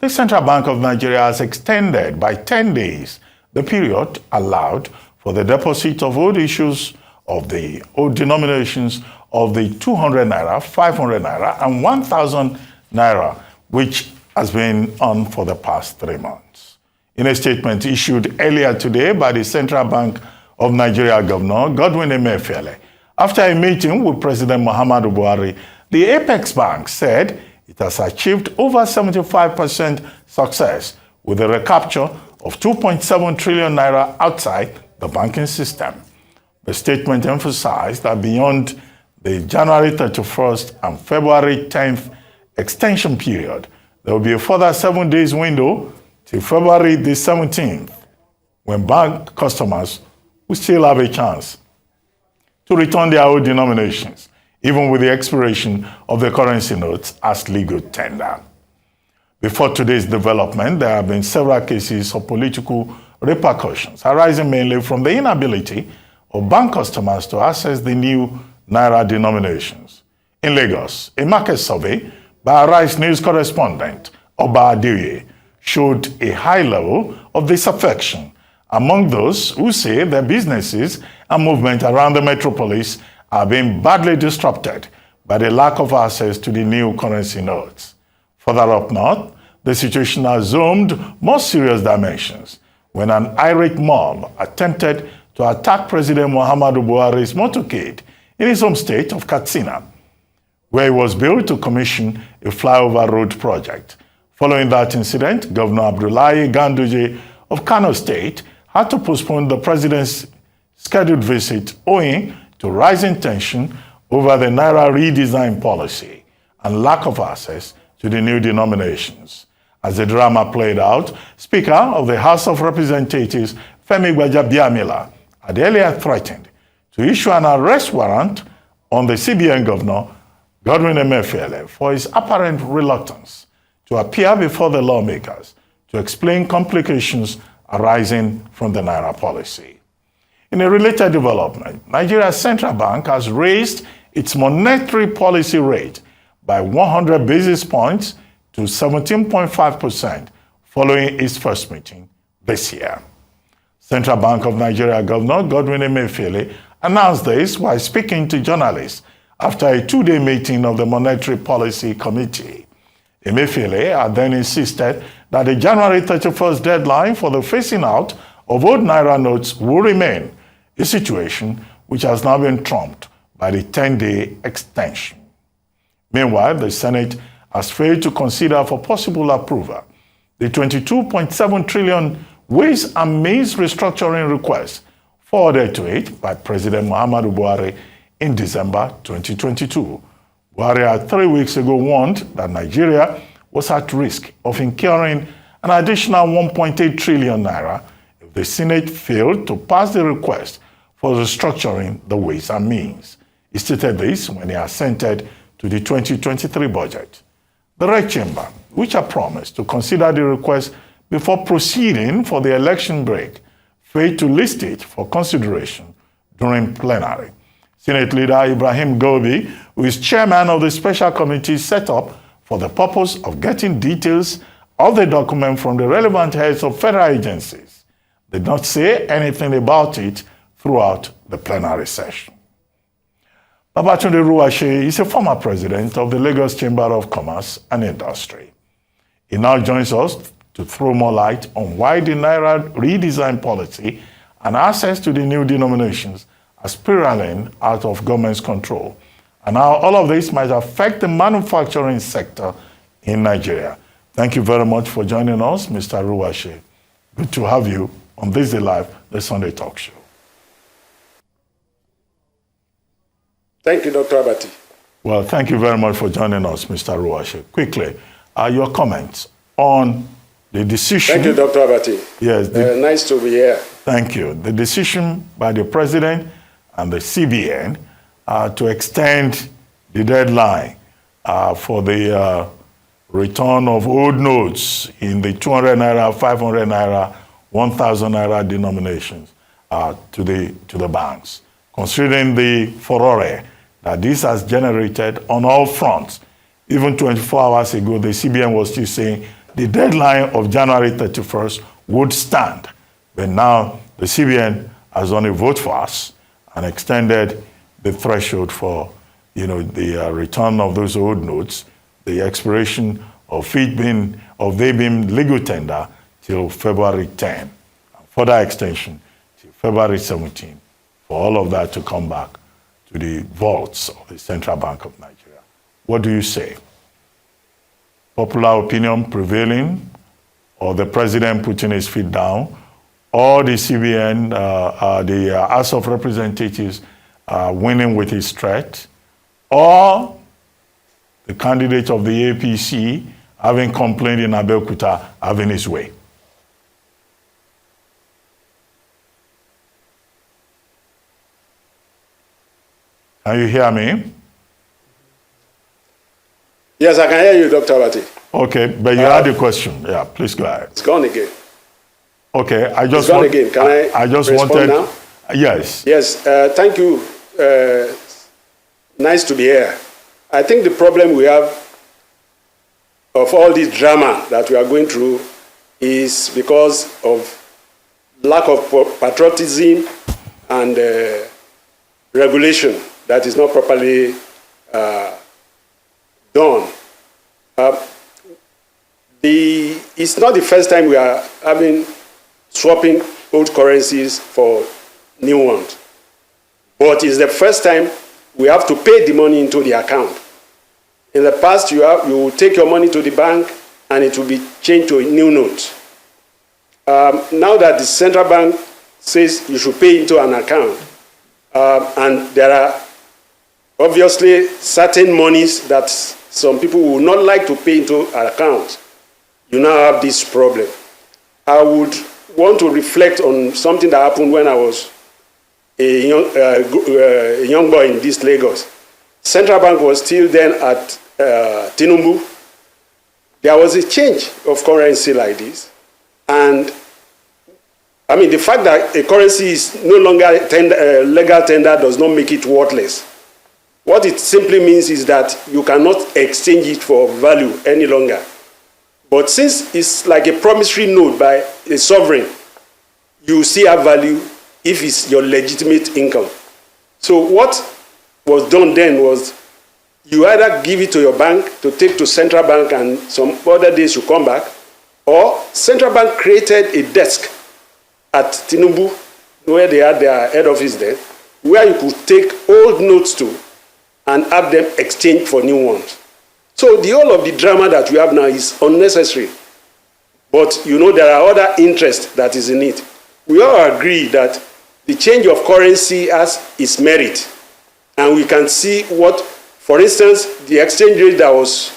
The Central Bank of Nigeria has extended by 10 days the period allowed for the deposit of old issues of the old denominations of the 200 Naira, 500 Naira, and 1,000 Naira, which has been on for the past 3 months. In a statement issued earlier today by the Central Bank of Nigeria Governor Godwin Emefiele, after a meeting with President Muhammadu Buhari, the Apex Bank said it has achieved over 75% success with the recapture of 2.7 trillion Naira outside the banking system. The statement emphasized that beyond the January 31st and February 10th extension period, there will be a further 7 days window till February the 17th, when bank customers will still have a chance to return their old denominations, even with the expiration of the currency notes as legal tender. Before today's development, there have been several cases of political repercussions arising mainly from the inability of bank customers to access the new Naira denominations. In Lagos, a market survey by Arise News correspondent Oba Adeye showed a high level of disaffection among those who say their businesses and movement around the metropolis are being badly disrupted by the lack of access to the new currency notes. Further up north, the situation assumed more serious dimensions when an irate mob attempted to attack President Muhammadu Buhari's motorcade in his home state of Katsina, where he was built to commission a flyover road project. Following that incident, Governor Abdullahi Ganduje of Kano State had to postpone the president's scheduled visit owing to rising tension over the Naira redesign policy and lack of access to the new denominations. As the drama played out, Speaker of the House of Representatives Femi Gbajabiamila had earlier threatened to issue an arrest warrant on the CBN governor, Godwin Emefiele, for his apparent reluctance to appear before the lawmakers to explain complications arising from the Naira policy. In a related development, Nigeria's central bank has raised its monetary policy rate by 100 basis points to 17.5% following its first meeting this year. Central Bank of Nigeria Governor Godwin Emefiele announced this while speaking to journalists after a 2-day meeting of the Monetary Policy Committee. Emefiele had then insisted that the January 31st deadline for the phasing out of old Naira notes will remain, a situation which has now been trumped by the 10-day extension. Meanwhile, the Senate has failed to consider for possible approval the 22.7 trillion Ways and Means restructuring request forwarded to it by President Muhammadu Buhari in December 2022. Buhari had 3 weeks ago warned that Nigeria was at risk of incurring an additional 1.8 trillion naira if the Senate failed to pass the request for restructuring the Ways and Means. He stated this when he assented to the 2023 budget. The Red Chamber, which had promised to consider the request before proceeding for the election break, failed to list it for consideration during plenary. Senate Leader Ibrahim Gobi, who is chairman of the special committee set up for the purpose of getting details of the document from the relevant heads of federal agencies, did not say anything about it throughout the plenary session. Babatunde Ruwase is a former president of the Lagos Chamber of Commerce and Industry. He now joins us to throw more light on why the Naira redesign policy and access to the new denominations are spiraling out of government's control, and how all of this might affect the manufacturing sector in Nigeria. Thank you very much for joining us, Mr. Ruwase. Good to have you on This Day Live, the Sunday Talk Show. Thank you, Dr. Abati. Well, thank you very much for joining us, Mr. Ruwase. Quickly, your comments on the decision. Thank you, Dr. Abati. Yes. Nice to be here. Thank you. The decision by the President and the CBN to extend the deadline for the return of old notes in the 200 Naira, 500 Naira, 1,000 Naira denominations to the banks. Considering the furore that this has generated on all fronts. Even 24 hours ago, the CBN was still saying the deadline of January 31st would stand. But now the CBN has done a vote for us and extended the threshold for the return of those old notes, the expiration of they being legal tender till February 10, further extension till February 17, for all of that to come back to the vaults of the Central Bank of Nigeria. What do you say? Popular opinion prevailing, or the president putting his feet down, or the CBN, the House of Representatives winning with his threat, or the candidate of the APC having complained in Abeokuta having his way? Can you hear me? Yes, I can hear you, Dr. Abati. Okay, but you had a question. Yeah, please go ahead. It's gone again. Okay, I just it's gone again. Can I just respond wanted now? Yes. Yes, thank you. Nice to be here. I think the problem we have of all this drama that we are going through is because of lack of patriotism and regulation that is not properly done. It's not the first time we are swapping old currencies for new ones, but it's the first time we have to pay the money into the account. In the past, you will take your money to the bank and it will be changed to a new note. Now that the central bank says you should pay into an account, and there are obviously certain monies that some people will not like to pay into an account, you now have this problem. I would want to reflect on something that happened when I was a young boy in this Lagos. Central Bank was still then at Tinubu. There was a change of currency like this. And the fact that a currency is no longer legal tender does not make it worthless. What it simply means is that you cannot exchange it for value any longer. But since it's like a promissory note by a sovereign, you still have value if it's your legitimate income. So what was done then was you either give it to your bank to take to central bank and some other days you come back, or central bank created a desk at Tinubu, where they had their head office there, where you could take old notes to and have them exchanged for new ones. So the whole of the drama that we have now is unnecessary. But there are other interests that is in it. We all agree that the change of currency has its merit. And we can see what, for instance, the exchange rate that was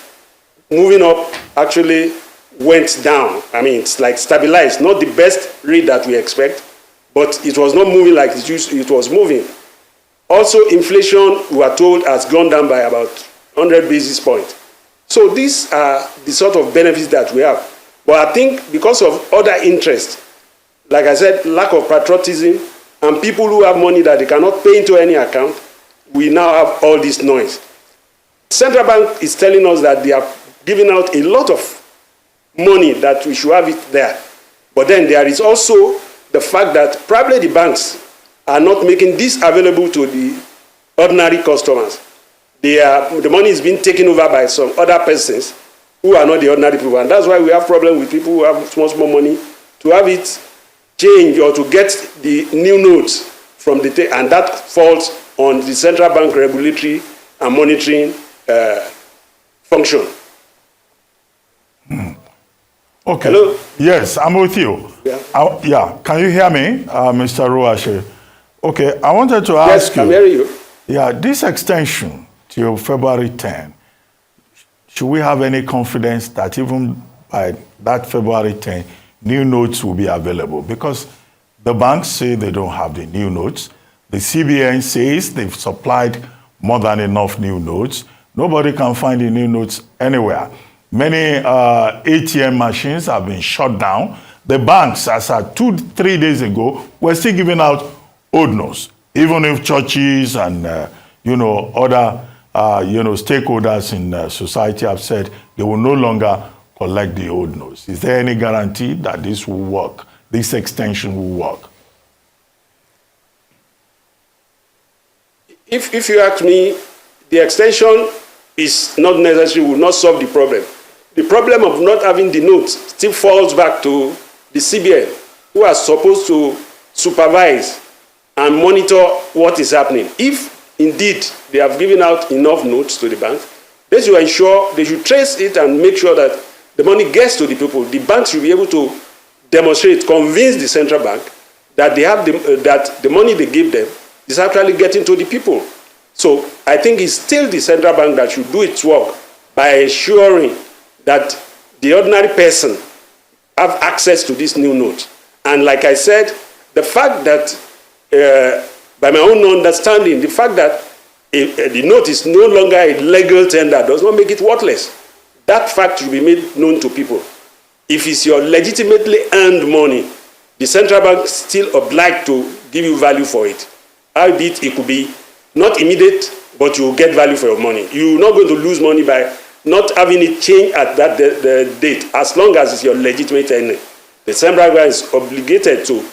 moving up actually went down. It's like stabilized, not the best rate that we expect, but it was not moving like it was moving. Also, inflation, we are told, has gone down by about 100 basis points. So these are the sort of benefits that we have. But I think because of other interests, like I said, lack of patriotism, and people who have money that they cannot pay into any account, we now have all this noise. Central Bank is telling us that they are giving out a lot of money that we should have it there. But then there is also the fact that probably the banks are not making this available to the ordinary customers. The money is being taken over by some other persons who are not the ordinary people. And that's why we have problem with people who have small money to have it change or to get the new notes from the and that falls on the central bank regulatory and monitoring function. Okay. Hello? Yes, I'm with you. Yeah. Can you hear me, Mr. Ruwase? Okay, I wanted to ask you. Yes, I'm hearing you. Yeah, this extension till February 10, should we have any confidence that even by that February 10, new notes will be available? Because the banks say they don't have the new notes. The CBN says they've supplied more than enough new notes. Nobody can find the new notes anywhere. Many ATM machines have been shut down. The banks, as at 2-3 days ago, were still giving out old notes, even if churches and other stakeholders in society have said they will no longer collect the old notes? Is there any guarantee that this will work, this extension will work? If you ask me, the extension is not necessary, will not solve the problem. The problem of not having the notes still falls back to the CBN, who are supposed to supervise and monitor what is happening. If indeed they have given out enough notes to the banks, they should ensure, they should trace it and make sure that the money gets to the people. The banks should be able to demonstrate, convince the central bank that they have that the money they give them is actually getting to the people. So I think it's still the central bank that should do its work by ensuring that the ordinary person have access to this new note. And like I said, the fact that, by my own understanding, the fact that the note is no longer a legal tender does not make it worthless. That fact should be made known to people. If it's your legitimately earned money, the central bank is still obliged to give you value for it. Albeit it could be not immediate, but you will get value for your money. You're not going to lose money by not having it change at that the date, as long as it's your legitimate earning. The central bank is obligated to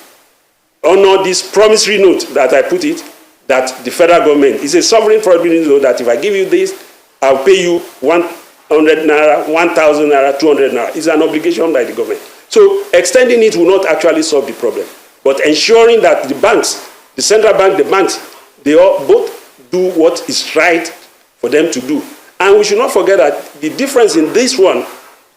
honor this promissory note that I put it, that the federal government is a sovereign promissory note that if I give you this, I'll pay you 100 naira, 1,000 naira, 200 naira. It's an obligation by the government. So extending it will not actually solve the problem, but ensuring that the banks, the central bank, the banks, they all both do what is right for them to do. And we should not forget that the difference in this one,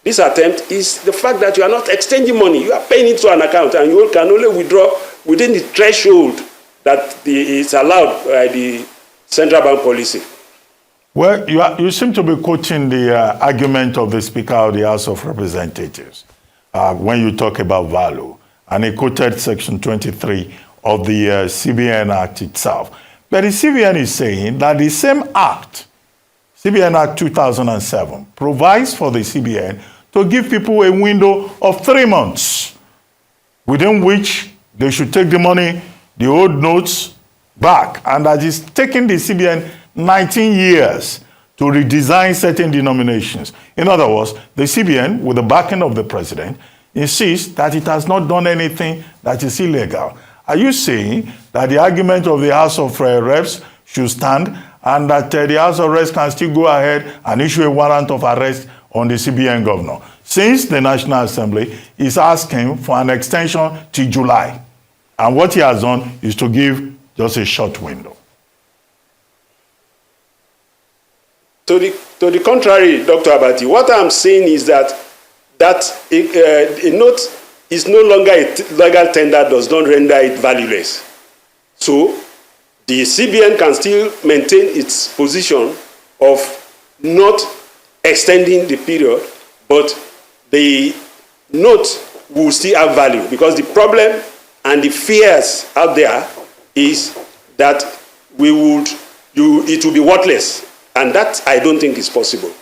this attempt, is the fact that you are not exchanging money. You are paying it to an account, and you can only withdraw within the threshold that is allowed by the central bank policy. Well, you seem to be quoting the argument of the Speaker of the House of Representatives when you talk about value. And he quoted Section 23 of the CBN Act itself. But the CBN is saying that the same act, CBN Act 2007, provides for the CBN to give people a window of 3 months within which they should take the money, the old notes, back. And that is taking the CBN 19 years to redesign certain denominations. In other words, the CBN, with the backing of the president, insists that it has not done anything that is illegal. Are you saying that the argument of the House of Reps should stand and that the House of Reps can still go ahead and issue a warrant of arrest on the CBN governor, since the National Assembly is asking for an extension to July? And what he has done is to give just a short window. To the contrary, Dr. Abati, what I'm saying is that a note is no longer a legal tender, does not render it valueless. So the CBN can still maintain its position of not extending the period, but the note will still have value, because the problem and the fears out there is that it will be worthless, and that I don't think is possible.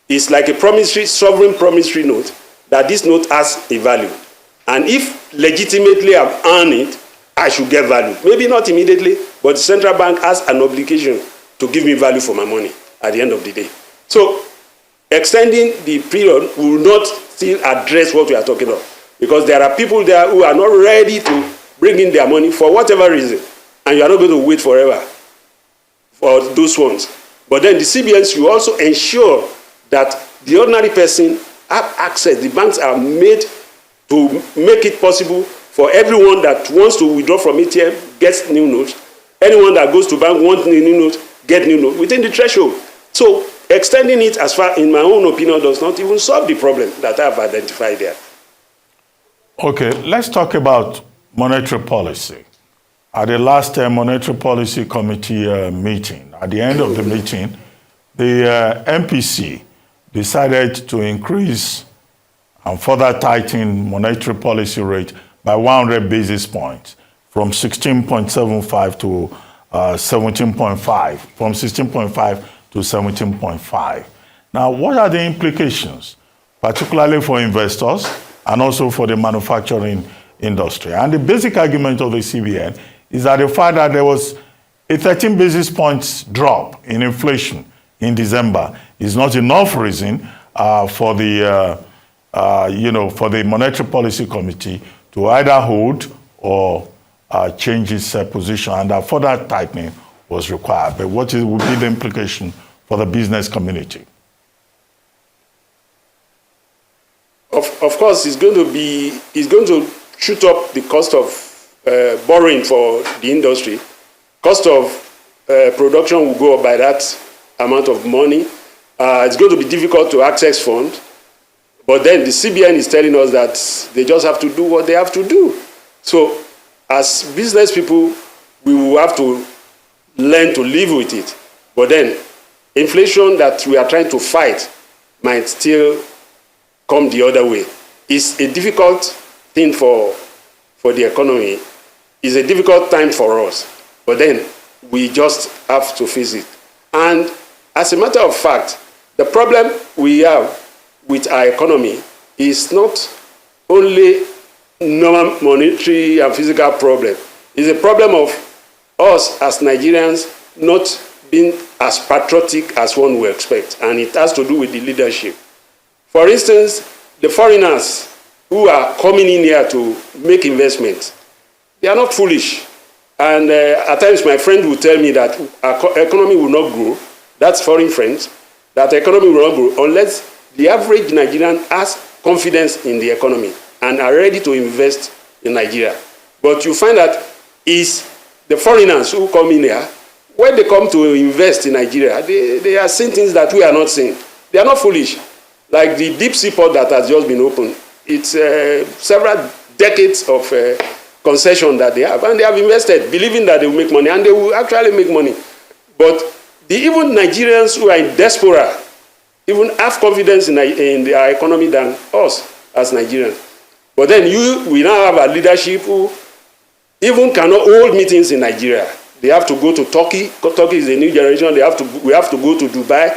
It's like a promissory, sovereign promissory note, that this note has a value. And if legitimately I've earned it, I should get value. Maybe not immediately, but the central bank has an obligation to give me value for my money at the end of the day. So extending the period will not still address what we are talking about, because there are people there who are not ready to bring in their money for whatever reason, and you are not going to wait forever for those ones. But then the CBN should also ensure that the ordinary person have access. The banks are made to make it possible for everyone that wants to withdraw from ATM, gets new notes. Anyone that goes to bank wants new notes, get new notes within the threshold. So extending it, as far, in my own opinion, does not even solve the problem that I've identified there. Okay, let's talk about monetary policy. At the last Monetary Policy Committee meeting, at the end of the meeting, the MPC decided to increase and further tighten monetary policy rate by 100 basis points from 16.75 to 17.5, from 16.5 to 17.5. Now, what are the implications, particularly for investors and also for the manufacturing industry? And the basic argument of the CBN is that the fact that there was a 13 basis points drop in inflation in December is not enough reason for the for the Monetary Policy Committee to either hold or change its position, and that further tightening was required. But what would be the implication for the business community? Of course, it's going to shoot up the cost of borrowing for the industry. Cost of production will go up by that amount of money. It's going to be difficult to access funds. But then the CBN is telling us that they just have to do what they have to do. So as business people, we will have to learn to live with it. But then inflation that we are trying to fight might still come the other way. It's a difficult thing for the economy. It's a difficult time for us. But then we just have to face it. And as a matter of fact, the problem we have with our economy is not only normal monetary and physical problem. It's a problem of us as Nigerians not being as patriotic as one would expect, and it has to do with the leadership. For instance, the foreigners who are coming in here to make investments, they are not foolish. And at times my friend will tell me that our economy will not grow, that's foreign friends, that the economy will not grow unless the average Nigerian has confidence in the economy and are ready to invest in Nigeria. But you find that it's the foreigners who come in here, when they come to invest in Nigeria, they are seeing things that we are not seeing. They are not foolish. Like the deep sea port that has just been opened, it's several decades of concession that they have, and they have invested, believing that they will make money, and they will actually make money. But even Nigerians who are in diaspora even have confidence in their economy than us as Nigerians. But then we now have a leadership who even cannot hold meetings in Nigeria. They have to go to Turkey. Turkey is a new generation. We have to go to Dubai.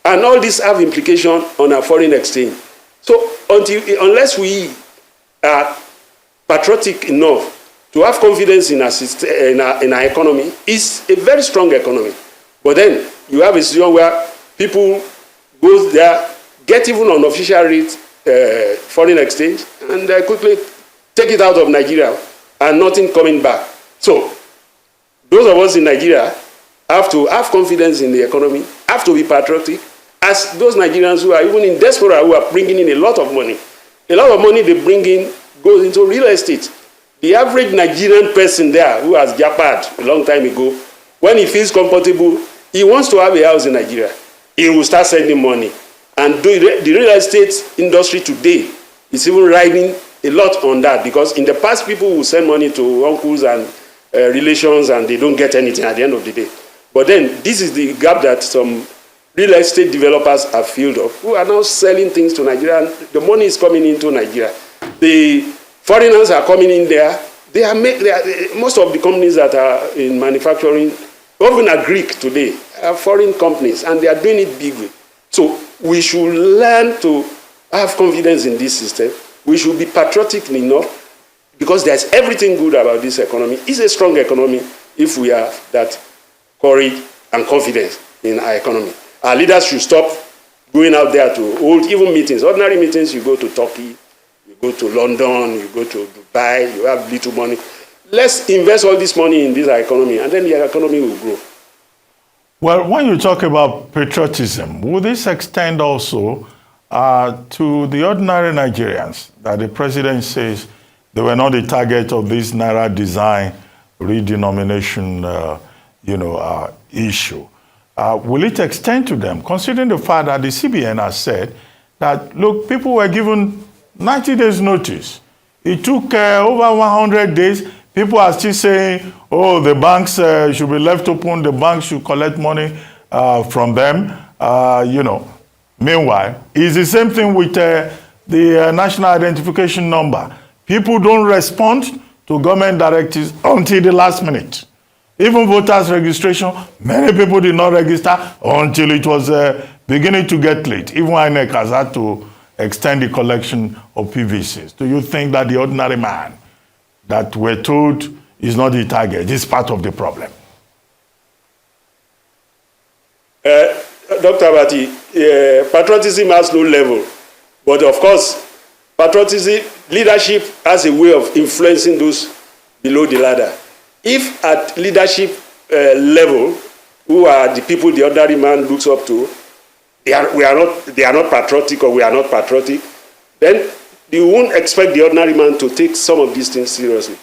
And all this have implication on our foreign exchange. So unless we are patriotic enough to have confidence in our economy, it's a very strong economy. But then you have a situation where people go there, get even on official rate foreign exchange, and quickly take it out of Nigeria, and nothing coming back. So those of us in Nigeria have to have confidence in the economy, have to be patriotic, as those Nigerians who are even in diaspora who are bringing in a lot of money. A lot of money they bring in goes into real estate. The average Nigerian person there who has jackpot a long time ago, when he feels comfortable, he wants to have a house in Nigeria. He will start sending money. And the real estate industry today is even riding a lot on that, because in the past people will send money to uncles and relations and they don't get anything at the end of the day. But then this is the gap that some real estate developers have filled up, who are now selling things to Nigeria, and the money is coming into Nigeria. The foreigners are coming in there. Most of the companies that are in manufacturing, even are Greek today, are foreign companies, and they are doing it bigly. So we should learn to have confidence in this system. We should be patriotic enough, because there's everything good about this economy. It's a strong economy if we have that courage and confidence in our economy. Our leaders should stop going out there to hold even meetings. Ordinary meetings, you go to Turkey, you go to London, you go to Dubai, you have little money. Let's invest all this money in this economy, and then the economy will grow. Well, when you talk about patriotism, will this extend also to the ordinary Nigerians, that the president says they were not the target of this Naira design redenomination issue? Will it extend to them, considering the fact that the CBN has said that, look, people were given 90 days notice. It took over 100 days. People are still saying, oh, the banks should be left open, the banks should collect money from them, Meanwhile, it's the same thing with the national identification number. People don't respond to government directives until the last minute. Even voters registration, many people did not register until it was beginning to get late. Even INEC has had to extend the collection of PVCs. Do you think that the ordinary man that we're told is not the target is part of the problem? Dr. Abati, patriotism has no level. But of course, patriotism, leadership has a way of influencing those below the ladder. If at leadership level, who are the people the ordinary man looks up to, they are not patriotic, or we are not patriotic, then you won't expect the ordinary man to take some of these things seriously.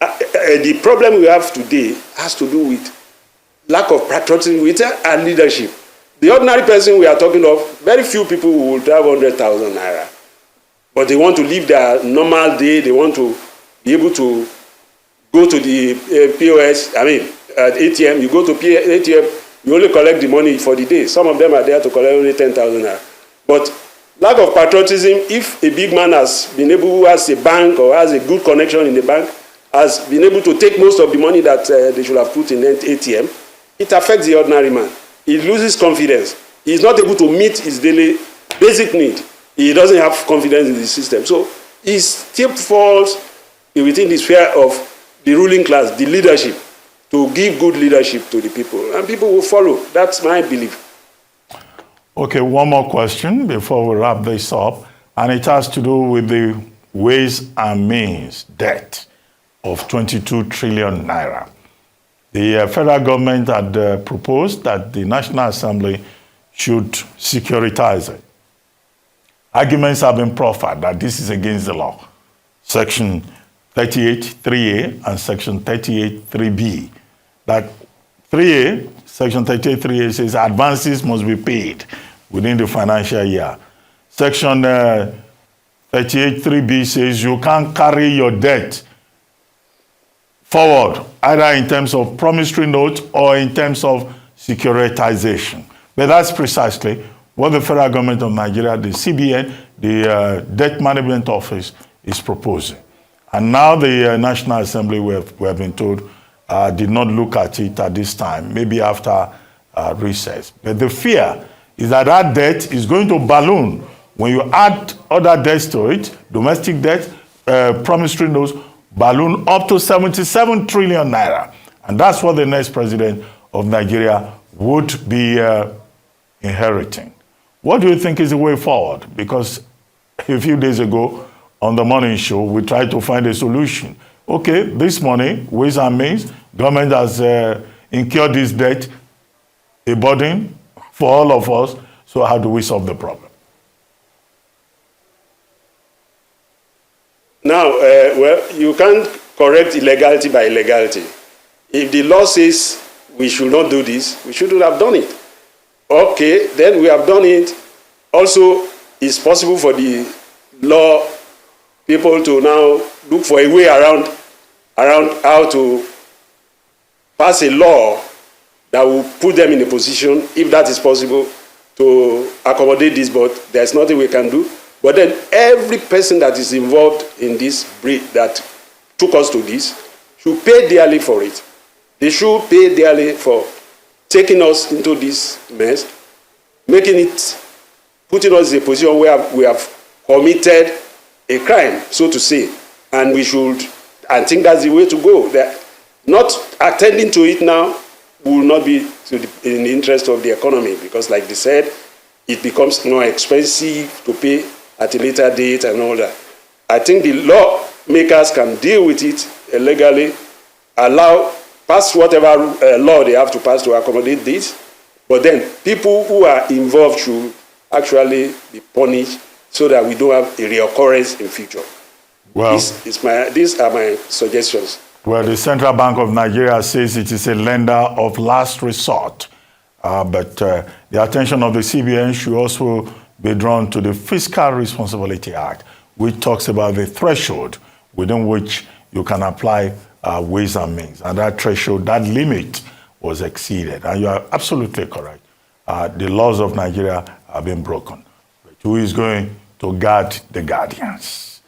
The problem we have today has to do with lack of patriotism and leadership. The ordinary person we are talking of, very few people would have 100,000 naira. But they want to live their normal day. They want to be able to go to the POS, at ATM. You go to ATM, you only collect the money for the day. Some of them are there to collect only 10,000 naira. But lack of patriotism, if a big man has been able, who has a bank or has a good connection in the bank, has been able to take most of the money that they should have put in ATM, it affects the ordinary man. He loses confidence. He is not able to meet his daily basic need. He doesn't have confidence in the system. So he still falls within the sphere of the ruling class, the leadership, to give good leadership to the people. And people will follow. That's my belief. Okay, one more question before we wrap this up. And it has to do with the Ways and Means debt of 22 trillion naira. The federal government had proposed that the National Assembly should securitize it. Arguments have been proffered that this is against the law. Section 38.3a and Section 38.3b. That 3a, Section 38.3a says advances must be paid within the financial year. Section 38.3b says you can't carry your debt forward, either in terms of promissory note or in terms of securitization. But that's precisely what the federal government of Nigeria, the CBN, the Debt Management Office, is proposing. And now the National Assembly, we have been told, did not look at it at this time, maybe after recess. But the fear is that that debt is going to balloon when you add other debts to it, domestic debt, promissory notes, balloon up to 77 trillion naira. And that's what the next president of Nigeria would be inheriting. What do you think is the way forward? Because a few days ago on the morning show, we tried to find a solution. Okay, this money, Ways and Means, government has incurred this debt, a burden for all of us. So how do we solve the problem? Now, well, you can't correct illegality by illegality. If the law says we should not do this, we shouldn't have done it. Okay, then we have done it. Also, it's possible for the law people to now look for a way around how to pass a law that will put them in a position, if that is possible, to accommodate this, but there's nothing we can do. But then every person that is involved in this breed that took us to this should pay dearly for it. They should pay dearly for taking us into this mess, putting us in a position where we have committed a crime, so to say. And I think that's the way to go. That not attending to it now will not be in the interest of the economy, because like they said, it becomes more expensive to pay at a later date and all that. I think the lawmakers can deal with it legally, pass whatever law they have to pass to accommodate this, but then people who are involved should actually be punished so that we don't have a reoccurrence in future. Well, these are my suggestions. Well, the Central Bank of Nigeria says it is a lender of last resort, but the attention of the CBN should also be drawn to the Fiscal Responsibility Act, which talks about the threshold within which you can apply Ways and Means. And that threshold, that limit was exceeded. And you are absolutely correct. The laws of Nigeria have been broken. But who is going to guard the guardians?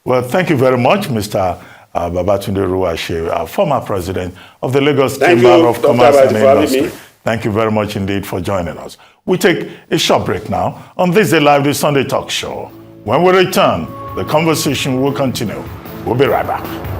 Well, thank you very much, Mr. Babatunde Ruwase, former president of the Lagos Chamber of Commerce and Industry. Thank you very much indeed for joining us. We take a short break now on This Day Live, the Sunday Talk Show. When we return, the conversation will continue. We'll be right back.